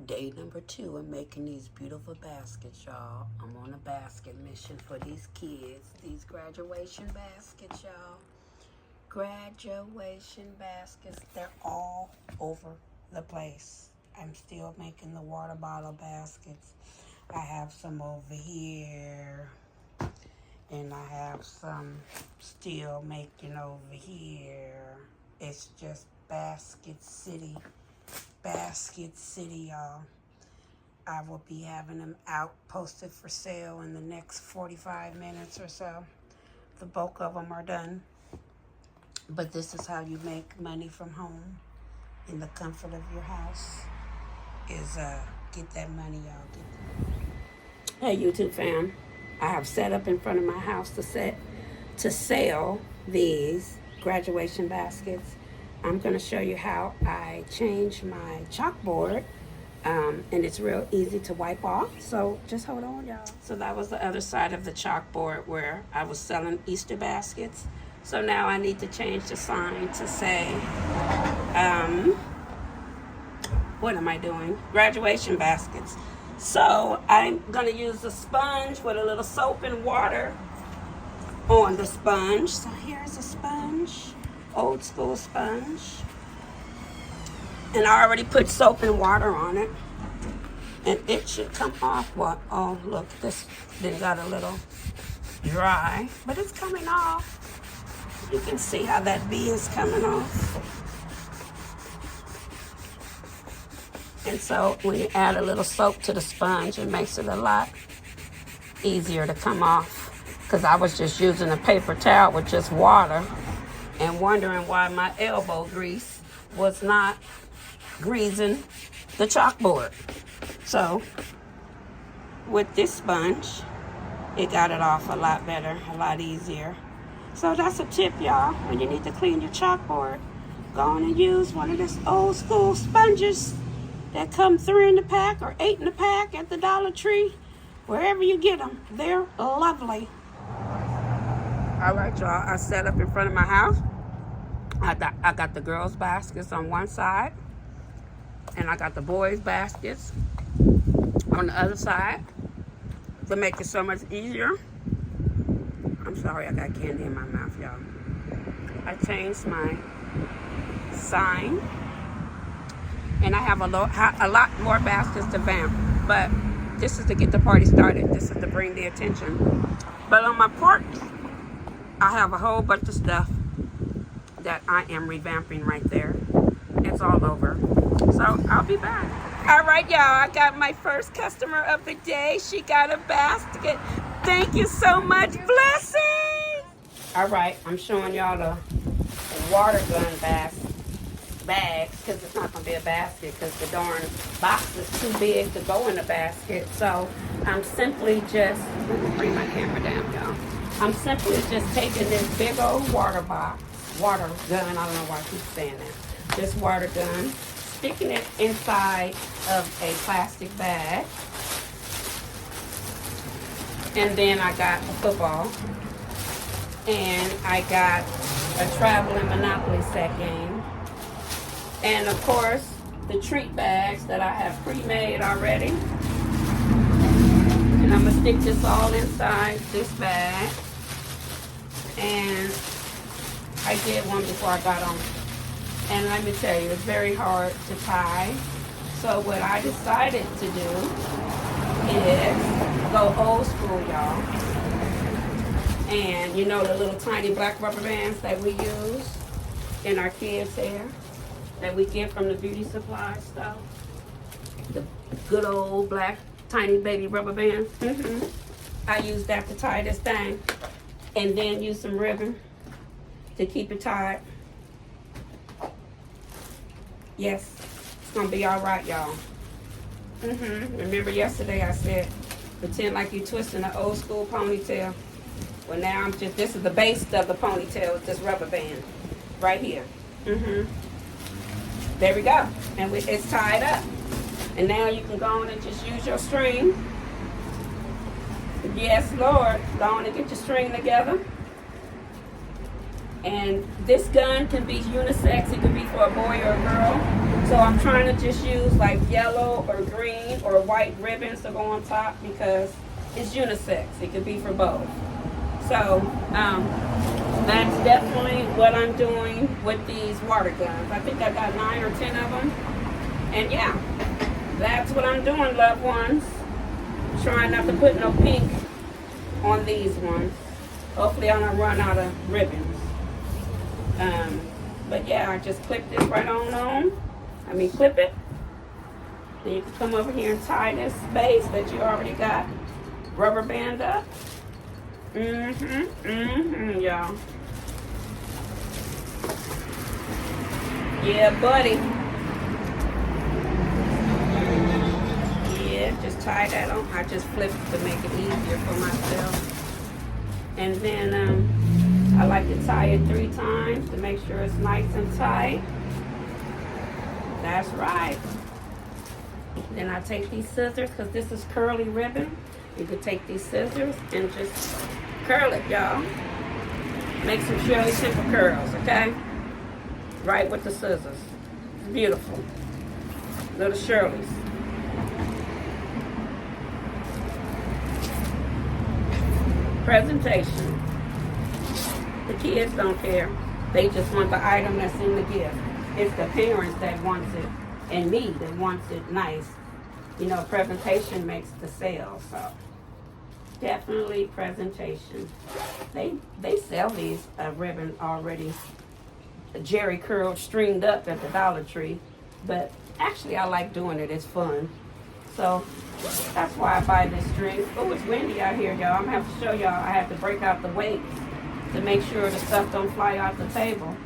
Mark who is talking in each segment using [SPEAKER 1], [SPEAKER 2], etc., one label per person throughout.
[SPEAKER 1] Day number 2 of making these beautiful baskets, y'all. I'm on a basket mission for these kids. These graduation baskets, y'all. Graduation baskets. They're all over the place. I'm still making the water bottle baskets. I have some over here. And I have some still making over here. It's just Basket City. Basket City, y'all. I will be having them out posted for sale in the next 45 minutes or so. The bulk of them are done. But this is how you make money from home in the comfort of your house. Is get that money, y'all. Hey YouTube fam. I have set up in front of my house to sell these graduation baskets. I'm going to show you how I change my chalkboard, and it's real easy to wipe off, so just hold on, y'all. So that was the other side of the chalkboard where I was selling Easter baskets. So now I need to change the sign to say, what am I doing? Graduation baskets. So I'm going to use a sponge with a little soap and water on the sponge. So here's a sponge. Old school sponge, and I already put soap and water on it, and it should come off. What? Oh, look, this then got a little dry, but it's coming off. You can see how that bee is coming off. And so when you add a little soap to the sponge, it makes it a lot easier to come off, because I was just using a paper towel with just water and wondering why my elbow grease was not greasing the chalkboard. So with this sponge, it got it off a lot better, a lot easier. So that's a tip, y'all. When you need to clean your chalkboard, go on and use one of these old school sponges that come 3 in the pack or 8 in the pack at the Dollar Tree. Wherever you get them, they're lovely. All right, y'all, I set up in front of my house. I got the girls' baskets on one side, and I got the boys' baskets on the other side to make it so much easier. I'm sorry, I got candy in my mouth, y'all. I changed my sign, and I have a lot more baskets to vamp, but this is to get the party started. This is to bring the attention. But on my porch, I have a whole bunch of stuff that I am revamping right there. It's all over. So I'll be back. All right, y'all. I got my first customer of the day. She got a basket. Thank you so much. Blessing. All right, I'm showing y'all the water gun bags, because it's not going to be a basket because the darn box is too big to go in the basket. So I'm simply just, let me bring my camera down, y'all. I'm simply just taking this big old water gun, I don't know why I keep saying that, this water gun, sticking it inside of a plastic bag, and then I got a football, and I got a traveling Monopoly set game, and of course the treat bags that I have pre-made already, and I'm going to stick this all inside this bag. And I did one before I got on. And let me tell you, it's very hard to tie. So what I decided to do is go old school, y'all. And you know the little tiny black rubber bands that we use in our kids' hair that we get from the beauty supply stuff? The good old black tiny baby rubber bands. I use that to tie this thing. And then use some ribbon to keep it tied. Yes, it's gonna be all right, y'all. Remember yesterday I said, pretend like you're twisting an old school ponytail. Well, now this is the base of the ponytail with this rubber band right here. There we go. And it's tied up. And now you can go on and just use your string. Yes, Lord. Go on and get your string together. And this gun can be unisex. It can be for a boy or a girl. So I'm trying to just use like yellow or green or white ribbons to go on top because it's unisex. It could be for both. So that's definitely what I'm doing with these water guns. I think I got 9 or 10 of them. And yeah, that's what I'm doing, loved ones. Trying not to put no pink on these ones. Hopefully I don't run out of ribbons. But yeah, I just clip this right on. Clip it. Then you can come over here and tie this base that you already got rubber band up. Y'all. Yeah, buddy. Yeah, just tie that on. I just flipped to make it easier for myself. And then I like to tie it 3 times to make sure it's nice and tight. That's right. Then I take these scissors, because this is curly ribbon. You can take these scissors and just curl it, y'all. Make some Shirley Temple curls, okay? Right with the scissors. It's beautiful. Little Shirley's. Presentation. The kids don't care. They just want the item that's in the gift. It's the parents that wants it, and me that wants it nice. You know, presentation makes the sale, so definitely presentation. They sell these ribbon already, Jerry curl stringed up at the Dollar Tree, but actually I like doing it. It's fun. So that's why I buy this string. Oh, it's windy out here, y'all. I'm gonna have to show y'all. I have to break out the weights to make sure the stuff don't fly off the table.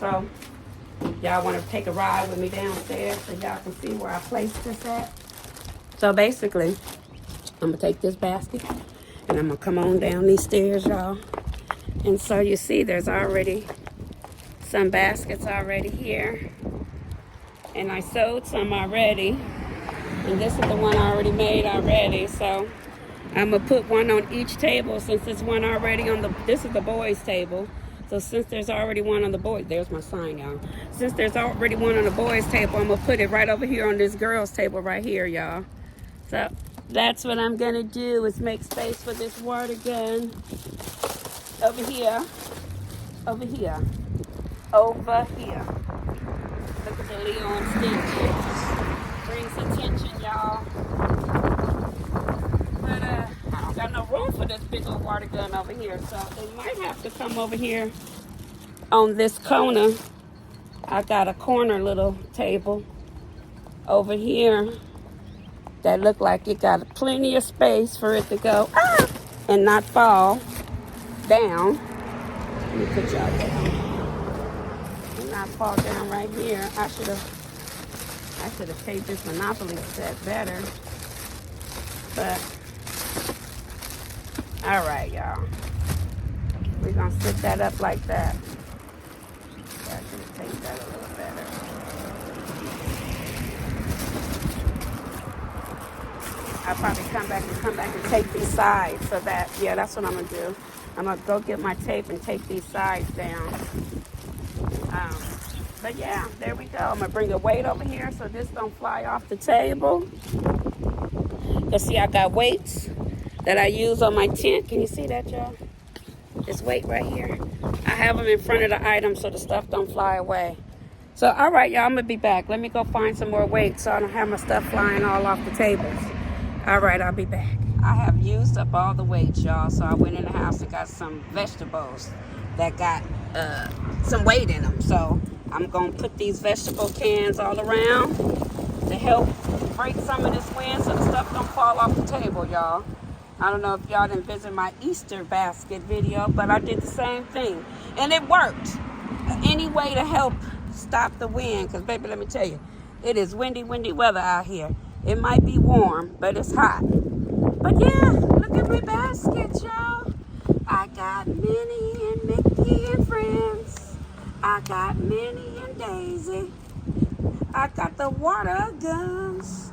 [SPEAKER 1] So y'all want to take a ride with me downstairs so y'all can see where I placed this at? So basically, I'm going to take this basket and I'm going to come on down these stairs, y'all. And so you see there's already some baskets already here. And I sewed some already. And this is the one I already made already. So I'm going to put one on each table since there's one already on this is the boys' table. So since there's already one on the boys, there's my sign, y'all. Since there's already one on the boys' table, I'm going to put it right over here on this girls' table right here, y'all. So that's what I'm going to do is make space for this water gun over here, over here, over here. Look at the Leo and Stitch. Brings attention, y'all. But I don't got no room for this big old water gun over here, so they might have to come over here on this corner. I got a corner little table over here that look like it got plenty of space for it to go and not fall down. Let me put y'all down. And not fall down right here. I should have taped this Monopoly set better. But all right, y'all. We're gonna sit that up like that. I should have taped that a little better. I'll probably come back and take these sides so that, yeah, that's what I'm gonna do. I'm gonna go get my tape and take these sides down. But yeah, there we go. I'm gonna bring a weight over here so this don't fly off the table. Cause see, I got weights that I use on my tent. Can you see that, y'all? This weight right here. I have them in front of the item so the stuff don't fly away. So, all right, y'all, I'm gonna be back. Let me go find some more weights so I don't have my stuff flying all off the tables. All right, I'll be back. I have used up all the weights, y'all. So I went in the house and got some vegetables that got some weight in them. So I'm gonna put these vegetable cans all around to help break some of this wind so the stuff don't fall off the table, y'all. I don't know if y'all didn't visit my Easter basket video, but I did the same thing. And it worked. Any way to help stop the wind, because baby, let me tell you, it is windy weather out here. It might be warm, but it's hot. But yeah, look at my basket, y'all. I got Minnie and Mickey and friends. I got Minnie and Daisy. I got the water guns.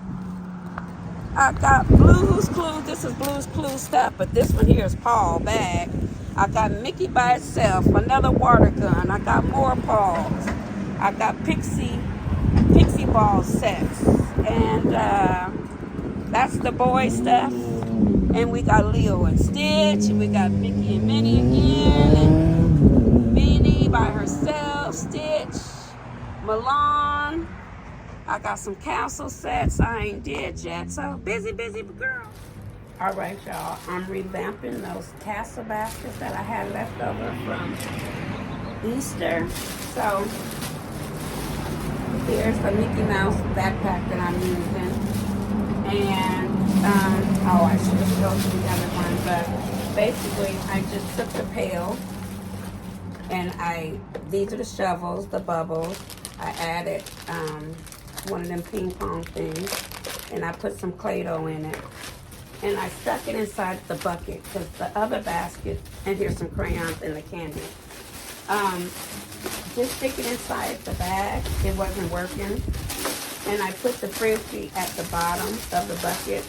[SPEAKER 1] I got Blue's Clues. This is Blue's Clues stuff, but this one here is Paul bag. I got Mickey by itself, another water gun. I got more Pauls. I got Pixie ball sets. And that's the boy stuff. And we got Leo and Stitch. And we got Mickey and Minnie again. And Minnie by herself. Stitch. Milan. I got some castle sets I ain't did yet. So busy girl. All right, y'all. I'm revamping those castle baskets that I had left over from Easter. So here's the Mickey Mouse backpack that I'm using. And, oh, I should have showed you the other one. But basically, I just took the pail. And these are the shovels, the bubbles. I added one of them ping pong things. And I put some Play-Doh in it. And I stuck it inside the bucket because the other basket, and here's some crayons and the candy. Just stick it inside the bag. It wasn't working. And I put the frisbee at the bottom of the bucket.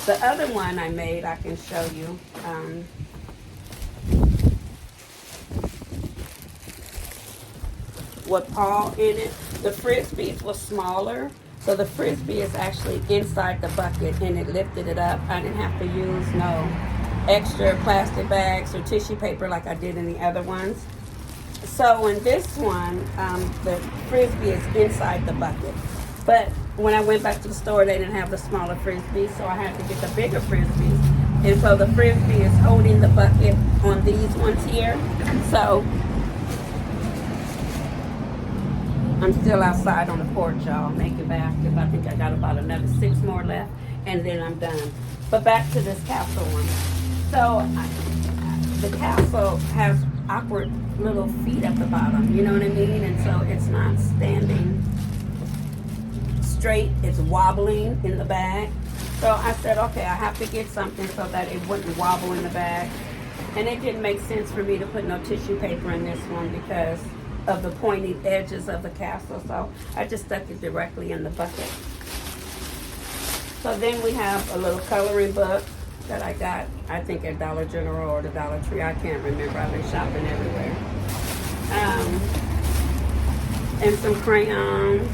[SPEAKER 1] The other one I made, I can show you. With Paul in it. The frisbees was smaller. So the frisbee is actually inside the bucket and it lifted it up. I didn't have to use no extra plastic bags or tissue paper like I did in the other ones. So in this one, the frisbee is inside the bucket. But when I went back to the store, they didn't have the smaller frisbee, so I had to get the bigger frisbees. And so the frisbee is holding the bucket on these ones here. So I'm still outside on the porch, y'all, making baskets. I think I got about another 6 more left, and then I'm done. But back to this castle one. So the castle has awkward little feet at the bottom, you know what I mean? And so it's not standing straight, it's wobbling in the bag. So I said, okay, I have to get something so that it wouldn't wobble in the bag. And it didn't make sense for me to put no tissue paper in this one because of the pointy edges of the castle. So I just stuck it directly in the bucket. So then we have a little coloring book that I got, I think at Dollar General or the Dollar Tree. I can't remember. I've been shopping everywhere. And some crayons.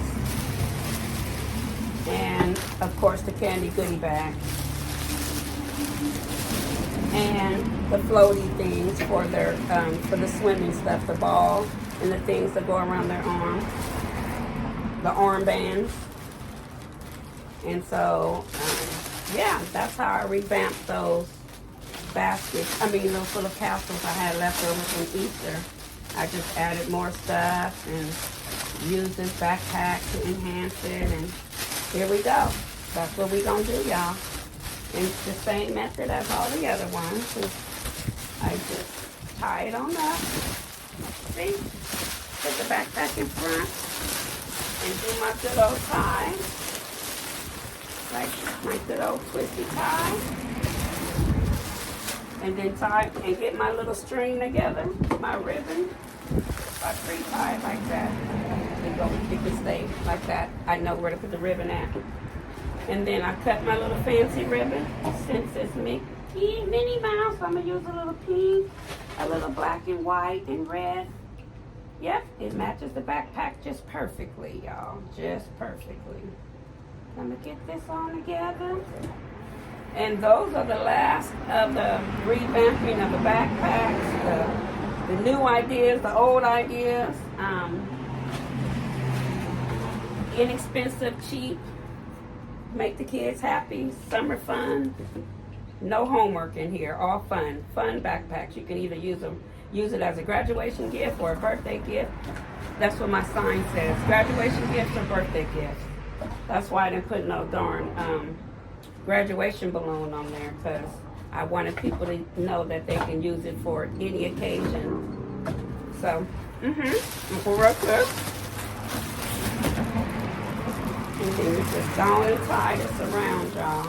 [SPEAKER 1] And of course the candy goodie bag. And the floaty things for their for the swimming stuff, the ball and the things that go around their arm, the armbands. And so yeah, that's how I revamped those baskets. I mean those little castles I had left over from Easter. I just added more stuff and used this backpack to enhance it, and here we go. That's what we gonna do, y'all. And it's the same method as all the other ones. I just tie it on up. See? Put the backpack in front and do my good old tie. Like my good old twisty tie. And then tie and get my little string together, my ribbon. I pre-tie it like that. It can stay like that. I know where to put the ribbon at. And then I cut my little fancy ribbon. Since it's Minnie Mouse, I'm going to use a little pink, a little black and white and red. Yep, it matches the backpack just perfectly, y'all. Just perfectly. I'm going to get this on together. And those are the last of the revamping of the backpacks, the new ideas, the old ideas. Inexpensive, cheap. Make the kids happy, summer fun, no homework in here, all fun backpacks. You can either use it as a graduation gift or a birthday gift. That's what my sign says, graduation gifts or birthday gifts. That's why I didn't put no darn graduation balloon on there, because I wanted people to know that they can use it for any occasion. So, real quick. And then you just go and tie this around, y'all.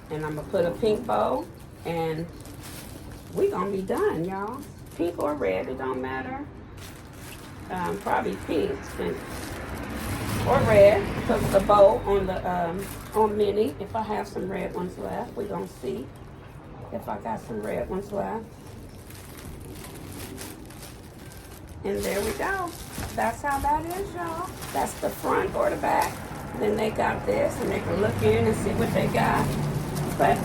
[SPEAKER 1] And I'm gonna put a pink bow, and we gonna be done, y'all. Pink or red, it don't matter. Probably pink or red, because of the bow on the on Minnie. If I have some red ones left, we gonna see if I got some red ones left. And there we go. That's how that is, y'all. That's the front or the back. Then they got this, and they can look in and see what they got. But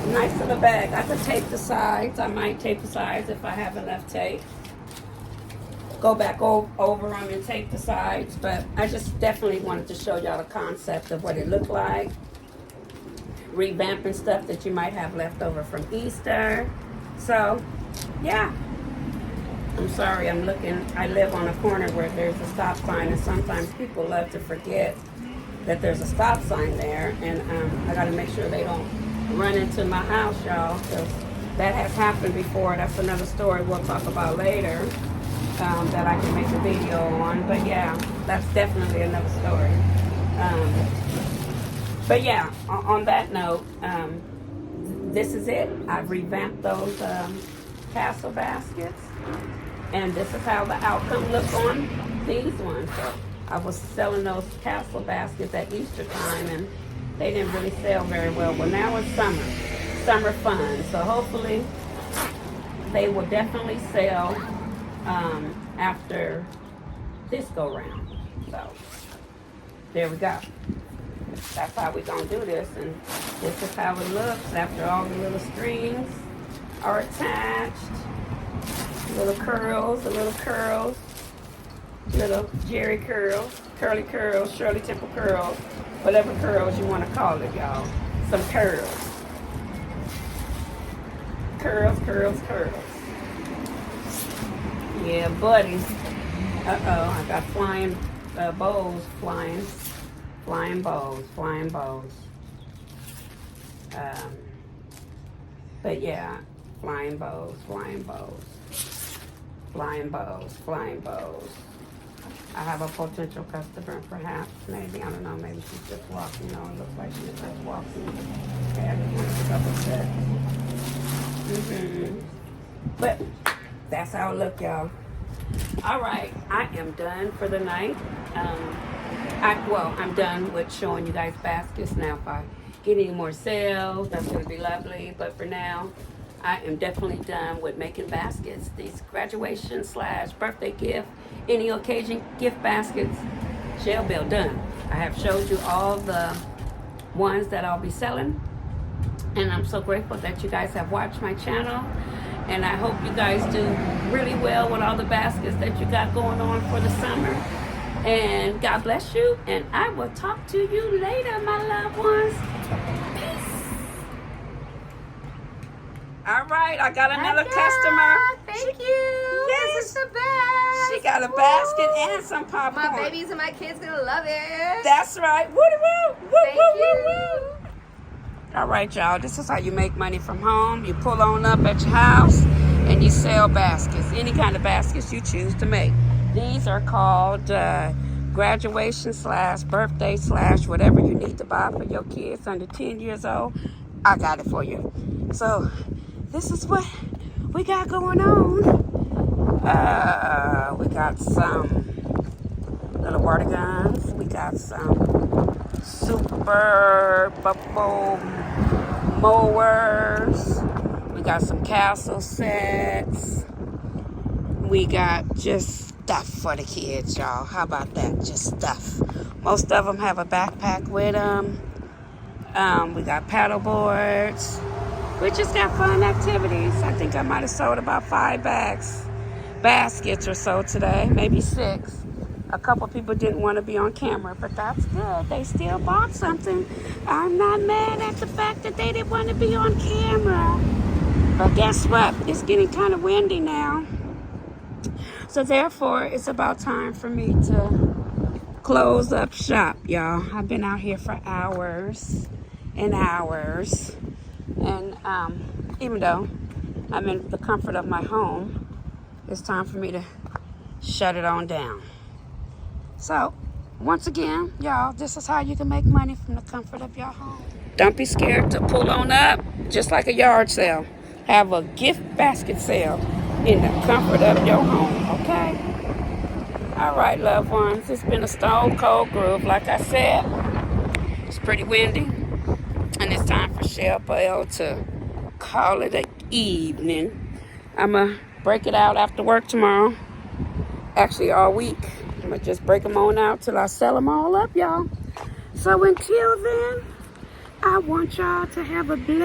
[SPEAKER 1] nice little bag. I could tape the sides. I might tape the sides if I have enough tape. Go back over them and tape the sides. But I just definitely wanted to show y'all the concept of what it looked like. Revamping stuff that you might have left over from Easter. So, yeah. I'm sorry, I live on a corner where there's a stop sign, and sometimes people love to forget that there's a stop sign there, and I gotta make sure they don't run into my house, y'all, because that has happened before. That's another story we'll talk about later, that I can make a video on, but yeah, that's definitely another story. But yeah, on that note, this is it. I've revamped those castle baskets. And this is how the outcome looked on these ones. So I was selling those castle baskets at Easter time, and they didn't really sell very well. Well, now it's summer fun. So hopefully they will definitely sell after this go round. So there we go. That's how we're gonna do this, and this is how it looks after all the little strings are attached. Little curls, little Jerry curls, curly curls, Shirley Temple curls, whatever curls you want to call it, y'all. Some curls. Curls. Yeah, buddy. Uh-oh, I got flying bows flying. Flying bows. But yeah, flying bows. Flying bows. I have a potential customer, perhaps, maybe, I don't know, maybe she's just walking, it looks like she's just walking. Okay, I just want to double check. But that's how it look, y'all. All right, I am done for the night. I'm done with showing you guys baskets. Now, if I get any more sales, that's gonna be lovely, but for now, I am definitely done with making baskets. These graduation / birthday gift, any occasion gift baskets, Shell Bell done. I have showed you all the ones that I'll be selling, and I'm so grateful that you guys have watched my channel, and I hope you guys do really well with all the baskets that you got going on for the summer. And God bless you, and I will talk to you later, my loved ones. All right, I got another customer.
[SPEAKER 2] Thank you.
[SPEAKER 1] Yes.
[SPEAKER 2] This is the best.
[SPEAKER 1] She got a basket and some popcorn.
[SPEAKER 2] My babies and my kids gonna love it.
[SPEAKER 1] That's right. Woody woo.
[SPEAKER 2] Thank you.
[SPEAKER 1] All right, y'all. This is how you make money from home. You pull on up at your house and you sell baskets. Any kind of baskets you choose to make. These are called graduation / birthday / whatever you need to buy for your kids under 10 years old. I got it for you. So this is what we got going on. We got some little water guns. We got some super bubble mowers. We got some castle sets. We got just stuff for the kids, y'all. How about that? Just stuff. Most of them have a backpack with them. We got paddle boards. We just got fun activities. I think I might have sold about 5 baskets or so today, maybe 6. A couple people didn't want to be on camera, but that's good. They still bought something. I'm not mad at the fact that they didn't want to be on camera. But guess what? It's getting kind of windy now. So therefore, it's about time for me to close up shop, y'all. I've been out here for hours and hours. And even though I'm in the comfort of my home, it's time for me to shut it on down. So, once again, y'all, this is how you can make money from the comfort of your home. Don't be scared to pull on up, just like a yard sale. Have a gift basket sale in the comfort of your home, okay? All right, loved ones, it's been a stone cold groove, like I said. It's pretty windy, and it's time for Shell Bell to call it an evening. I'm going to break it out after work tomorrow Actually, all week. I'm going to just break them on out till I sell them all up, y'all. So until then, I want y'all to have a blessed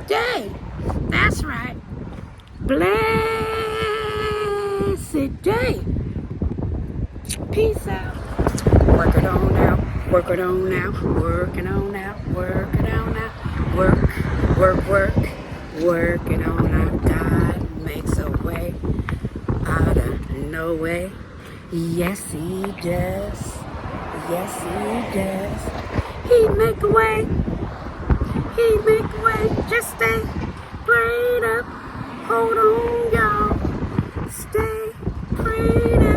[SPEAKER 1] day. That's right. Blessed day. Peace out. Work it on out. Work it on out. Work it on out. Work it on out. Work. Work it on out. God makes a way out of no way. Yes, he does. Yes, he does. He make a way. He make a way. Just stay prayed up. Hold on, y'all. Stay prayed up.